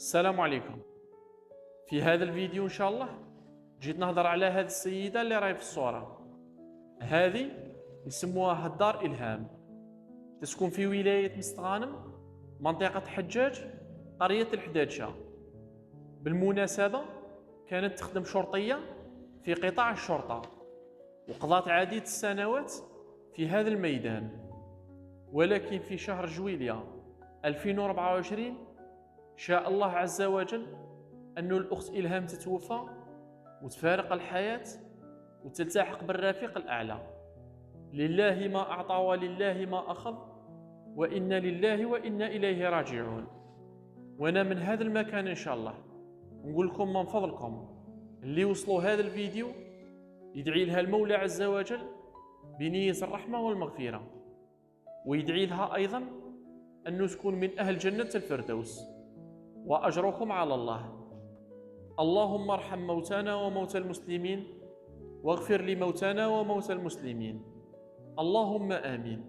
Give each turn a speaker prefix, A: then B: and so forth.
A: السلام عليكم. في هذا الفيديو إن شاء الله جيت نهضر على هذه السيدة اللي راهي في الصورة. هذه يسموها دار إلهام، تسكن في ولاية مستغانم، منطقة حجاج، قرية الحدادشة. بالمناسبة كانت تخدم شرطية في قطاع الشرطة، وقضت عديد السنوات في هذا الميدان. ولكن في شهر جويلية 2024 شاء الله عز وجل أن الأخت إلهام تتوفى وتفارق الحياة وتلتحق بالرفيق الأعلى. لله ما أعطى ولله ما أخذ، وإنا لله وإنا إليه راجعون. وأنا من هذا المكان إن شاء الله نقول لكم من فضلكم اللي وصلوا هذا الفيديو يدعي لها المولى عز وجل بنية الرحمة والمغفرة، ويدعي لها أيضا أن تكون من أهل جنة الفردوس، وأجركم على الله. اللهم ارحم موتانا وموتى المسلمين، واغفر لموتانا وموتى المسلمين، اللهم آمين.